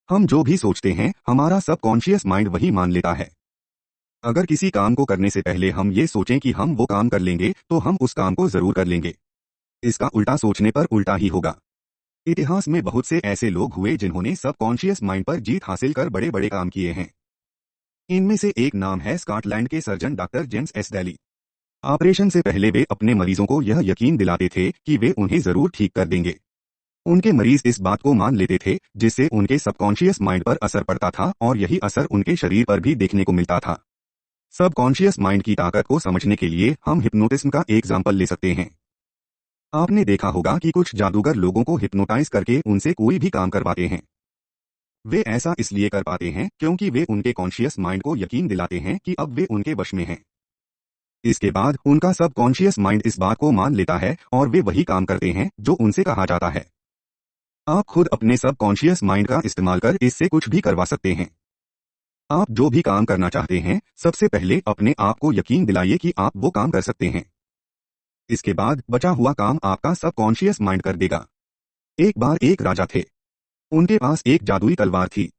हम जो भी सोचते हैं हमारा सबकॉन्शियस माइंड वही मान लेता है। अगर किसी काम को करने से पहले हम ये सोचें कि हम वो काम कर लेंगे तो हम उस काम को जरूर कर लेंगे। इसका उल्टा सोचने पर उल्टा ही होगा। इतिहास में बहुत से ऐसे लोग हुए जिन्होंने सबकॉन्शियस माइंड पर जीत हासिल कर बड़े बड़े काम किए हैं। इनमें से एक नाम है स्कॉटलैंड के surgeon doctor James S daily. Operation से पहले वे अपने मरीजों को यह यकीन दिलाते थे कि वे उन्हें जरूर ठीक कर देंगे। उनके मरीज इस बात को मान लेते थे, जिससे उनके सबकॉन्शियस माइंड पर असर पड़ता था और यही असर उनके शरीर पर भी देखने को मिलता था। सबकॉन्शियस माइंड की ताकत को समझने के लिए हम हिप्नोटिज्म का एग्जाम्पल ले सकते हैं। आपने देखा होगा कि कुछ जादूगर लोगों को हिप्नोटाइज करके उनसे कोई भी काम करवाते हैं। वे ऐसा इसलिए कर पाते हैं क्योंकि वे उनके कॉन्शियस माइंड को यकीन दिलाते हैं कि अब वे उनके वश में हैं। इसके बाद उनका सबकॉन्शियस माइंड इस बात को मान लेता है और वे वही काम करते हैं जो उनसे कहा जाता है। आप खुद अपने सबकॉन्शियस माइंड का इस्तेमाल कर इससे कुछ भी करवा सकते हैं। आप जो भी काम करना चाहते हैं सबसे पहले अपने आप को यकीन दिलाइए कि आप वो काम कर सकते हैं। इसके बाद बचा हुआ काम आपका सबकॉन्शियस माइंड कर देगा। एक बार एक राजा थे। उनके पास एक जादुई तलवार थी।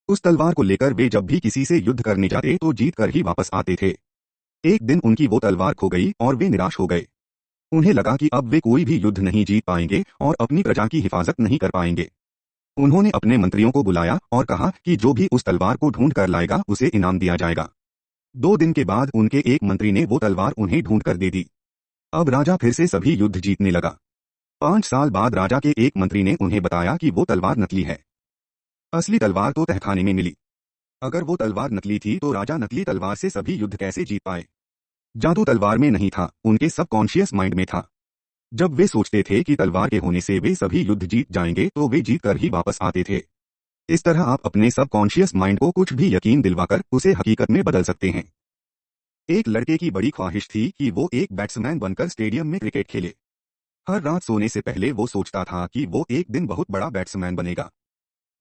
उस तलवार को लेकर वे जब भी किसी से युद्ध करने जाते तो जीत कर ही वापस आते थे। एक दिन उनकी वो तलवार खो गई और वे निराश हो गए। उन्हें लगा कि अब वे कोई भी युद्ध नहीं जीत पाएंगे और अपनी प्रजा की हिफाजत नहीं कर पाएंगे। उन्होंने अपने मंत्रियों को बुलाया और कहा कि जो भी उस तलवार को ढूंढ कर लाएगा उसे इनाम दिया जाएगा। 2 दिन के बाद उनके एक मंत्री ने वो तलवार उन्हें ढूंढ कर दे दी। अब राजा फिर से सभी युद्ध जीतने लगा। 5 साल बाद राजा के एक मंत्री ने उन्हें बताया कि वो तलवार नकली है। असली तलवार तो तहखाने में मिली। अगर वो तलवार नकली थी तो राजा नकली तलवार से सभी युद्ध कैसे जीत पाए? जादू तलवार में नहीं था, उनके सबकॉन्शियस माइंड में था। जब वे सोचते थे कि तलवार के होने से वे सभी युद्ध जीत जाएंगे तो वे जीत कर ही वापस आते थे। इस तरह आप अपने सबकॉन्शियस माइंड को कुछ भी यकीन दिलवाकर उसे हकीकत में बदल सकते हैं। एक लड़के की बड़ी ख्वाहिश थी कि वो एक बैट्समैन बनकर स्टेडियम में क्रिकेट खेले। हर रात सोने से पहले वो सोचता था कि वो एक दिन बहुत बड़ा बैट्समैन बनेगा।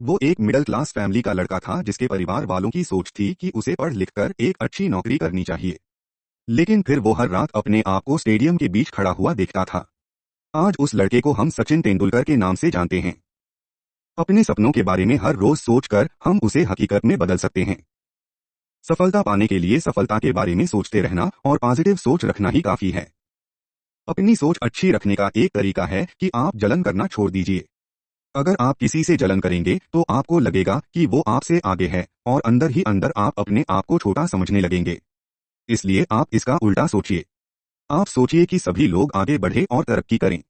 वो एक मिडिल क्लास फैमिली का लड़का था जिसके परिवार वालों की सोच थी कि उसे पढ़ लिख कर एक अच्छी नौकरी करनी चाहिए। लेकिन फिर वो हर रात अपने आप को स्टेडियम के बीच खड़ा हुआ देखता था। आज उस लड़के को हम सचिन तेंदुलकर के नाम से जानते हैं। अपने सपनों के बारे में हर रोज सोचकर हम उसे हकीकत में बदल सकते हैं। सफलता पाने के लिए सफलता के बारे में सोचते रहना और पॉजिटिव सोच रखना ही काफी है। अपनी सोच अच्छी रखने का एक तरीका है कि आप जलन करना छोड़ दीजिए। अगर आप किसी से जलन करेंगे तो आपको लगेगा कि वो आपसे आगे है और अंदर ही अंदर आप अपने आप को छोटा समझने लगेंगे। इसलिए आप इसका उल्टा सोचिए। आप सोचिए कि सभी लोग आगे बढ़े और तरक्की करें।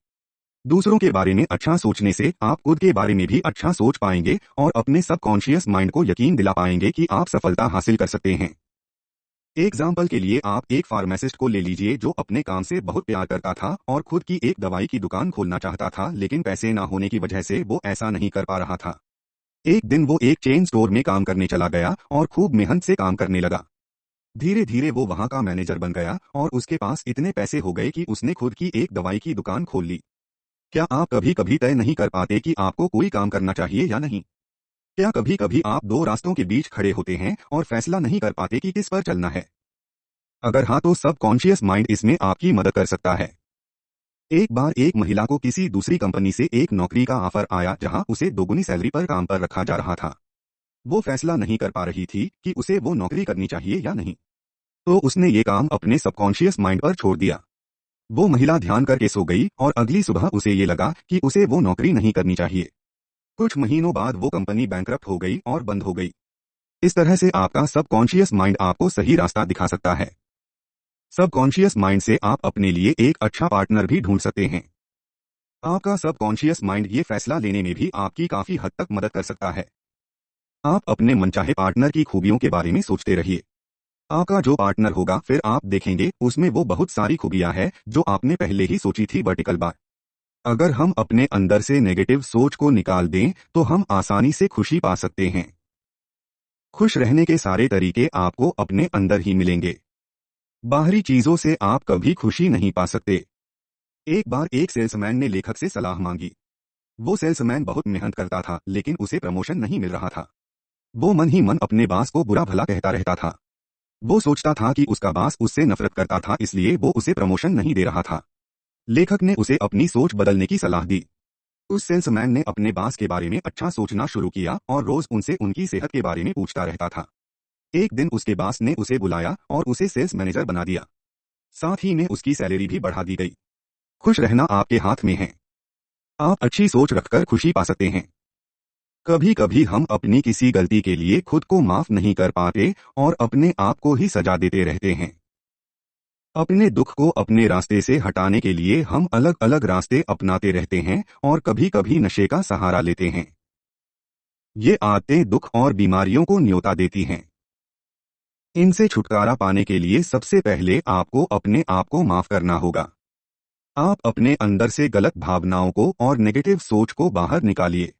दूसरों के बारे में अच्छा सोचने से आप खुद के बारे में भी अच्छा सोच पाएंगे और अपने सबकॉन्शियस माइंड को यकीन दिला पाएंगे कि आप सफलता हासिल कर सकते हैं। एग्जाम्पल के लिए आप एक फार्मासिस्ट को ले लीजिए जो अपने काम से बहुत प्यार करता था और खुद की एक दवाई की दुकान खोलना चाहता था, लेकिन पैसे ना होने की वजह से वो ऐसा नहीं कर पा रहा था। एक दिन वो एक चेन स्टोर में काम करने चला गया और खूब मेहनत से काम करने लगा। धीरे धीरे वो वहां का मैनेजर बन गया और उसके पास इतने पैसे हो गए कि उसने खुद की एक दवाई की दुकान खोल ली। क्या आप कभी कभी तय नहीं कर पाते कि आपको कोई काम करना चाहिए या नहीं? क्या कभी कभी आप दो रास्तों के बीच खड़े होते हैं और फैसला नहीं कर पाते कि किस पर चलना है? अगर हाँ तो सबकॉन्शियस माइंड इसमें आपकी मदद कर सकता है। एक बार एक महिला को किसी दूसरी कंपनी से एक नौकरी का ऑफर आया जहां उसे दोगुनी सैलरी पर काम पर रखा जा रहा था। वो फैसला नहीं कर पा रही थी कि उसे वो नौकरी करनी चाहिए या नहीं। तो उसने ये काम अपने सबकॉन्शियस माइंड पर छोड़ दिया। वो महिला ध्यान करके सो गई और अगली सुबह उसे ये लगा कि उसे वो नौकरी नहीं करनी चाहिए। कुछ महीनों बाद वो कंपनी बैंकरप्ट हो गई और बंद हो गई। इस तरह से आपका सबकॉन्शियस माइंड आपको सही रास्ता दिखा सकता है। सबकॉन्शियस माइंड से आप अपने लिए एक अच्छा पार्टनर भी ढूंढ सकते हैं। आपका सबकॉन्शियस माइंड ये फैसला लेने में भी आपकी काफी हद तक मदद कर सकता है। आप अपने मनचाहे पार्टनर की खूबियों के बारे में सोचते रहिए। आपका जो पार्टनर होगा फिर आप देखेंगे उसमें वो बहुत सारी खूबियां हैं जो आपने पहले ही सोची थी वर्टिकल बार। अगर हम अपने अंदर से नेगेटिव सोच को निकाल दें तो हम आसानी से खुशी पा सकते हैं। खुश रहने के सारे तरीके आपको अपने अंदर ही मिलेंगे। बाहरी चीजों से आप कभी खुशी नहीं पा सकते। एक बार एक सेल्समैन ने लेखक से सलाह मांगी। वो सेल्समैन बहुत मेहनत करता था लेकिन उसे प्रमोशन नहीं मिल रहा था। वो मन ही मन अपने बॉस को बुरा भला कहता रहता था। वो सोचता था कि उसका बॉस उससे नफरत करता था इसलिए वो उसे प्रमोशन नहीं दे रहा था। लेखक ने उसे अपनी सोच बदलने की सलाह दी। उस सेल्समैन ने अपने बॉस के बारे में अच्छा सोचना शुरू किया और रोज उनसे उनकी सेहत के बारे में पूछता रहता था। एक दिन उसके बॉस ने उसे बुलाया और उसे सेल्स मैनेजर बना दिया। साथ ही में उसकी सैलरी भी बढ़ा दी गई। खुश रहना आपके हाथ में है। आप अच्छी सोच रखकर खुशी पा सकते हैं। कभी कभी हम अपनी किसी गलती के लिए खुद को माफ नहीं कर पाते और अपने आप को ही सजा देते रहते हैं। अपने दुख को अपने रास्ते से हटाने के लिए हम अलग अलग रास्ते अपनाते रहते हैं और कभी कभी नशे का सहारा लेते हैं। ये आदतें दुख और बीमारियों को न्योता देती हैं। इनसे छुटकारा पाने के लिए सबसे पहले आपको अपने आप को माफ करना होगा। आप अपने अंदर से गलत भावनाओं को और नेगेटिव सोच को बाहर निकालिए।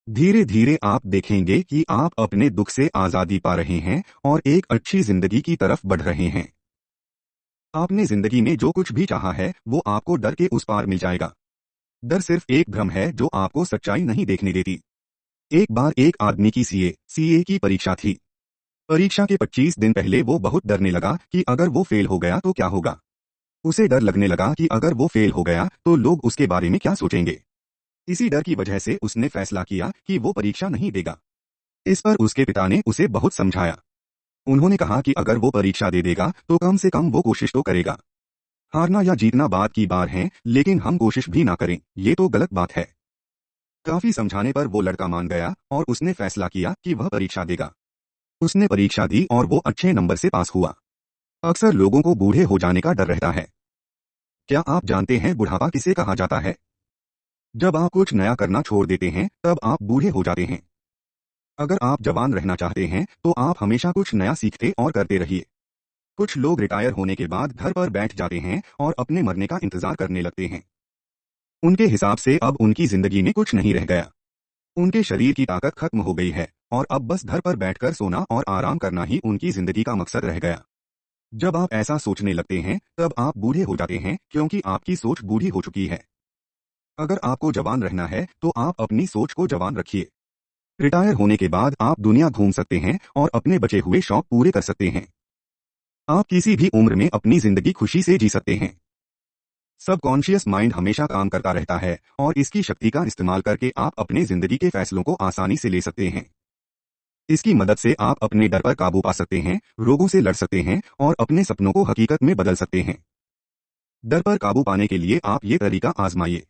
धीरे धीरे आप देखेंगे कि आप अपने दुख से आजादी पा रहे हैं और एक अच्छी जिंदगी की तरफ बढ़ रहे हैं। आपने जिंदगी में जो कुछ भी चाहा है वो आपको डर के उस पार मिल जाएगा। डर सिर्फ एक भ्रम है जो आपको सच्चाई नहीं देखने देती। एक बार एक आदमी की सीए की परीक्षा थी। परीक्षा के 25 दिन पहले वो बहुत डरने लगा कि अगर वो फेल हो गया तो क्या होगा। उसे डर लगने लगा कि अगर वो फेल हो गया तो लोग उसके बारे में क्या सोचेंगे। इसी डर की वजह से उसने फैसला किया कि वो परीक्षा नहीं देगा। इस पर उसके पिता ने उसे बहुत समझाया। उन्होंने कहा कि अगर वो परीक्षा दे देगा तो कम से कम वो कोशिश तो करेगा। हारना या जीतना बात की बात है, लेकिन हम कोशिश भी ना करें ये तो गलत बात है। काफी समझाने पर वो लड़का मान गया और उसने फैसला किया कि वह परीक्षा देगा। उसने परीक्षा दी और वो अच्छे नंबर से पास हुआ। अक्सर लोगों को बूढ़े हो जाने का डर रहता है। क्या आप जानते हैं बुढ़ापा किसे कहा जाता है? जब आप कुछ नया करना छोड़ देते हैं तब आप बूढ़े हो जाते हैं। अगर आप जवान रहना चाहते हैं तो आप हमेशा कुछ नया सीखते और करते रहिए। कुछ लोग रिटायर होने के बाद घर पर बैठ जाते हैं और अपने मरने का इंतजार करने लगते हैं। उनके हिसाब से अब उनकी जिंदगी में कुछ नहीं रह गया। उनके शरीर की ताकत खत्म हो गई है और अब बस घर पर बैठकर सोना और आराम करना ही उनकी जिंदगी का मकसद रह गया। जब आप ऐसा सोचने लगते हैं तब आप बूढ़े हो जाते हैं क्योंकि आपकी सोच बूढ़ी हो चुकी है। अगर आपको जवान रहना है तो आप अपनी सोच को जवान रखिए। रिटायर होने के बाद आप दुनिया घूम सकते हैं और अपने बचे हुए शौक पूरे कर सकते हैं। आप किसी भी उम्र में अपनी जिंदगी खुशी से जी सकते हैं। सबकॉन्शियस माइंड हमेशा काम करता रहता है और इसकी शक्ति का इस्तेमाल करके आप अपने जिंदगी के फैसलों को आसानी से ले सकते हैं। इसकी मदद से आप अपने डर पर काबू पा सकते हैं, रोगों से लड़ सकते हैं और अपने सपनों को हकीकत में बदल सकते हैं। डर पर काबू पाने के लिए आप ये तरीका आजमाइए।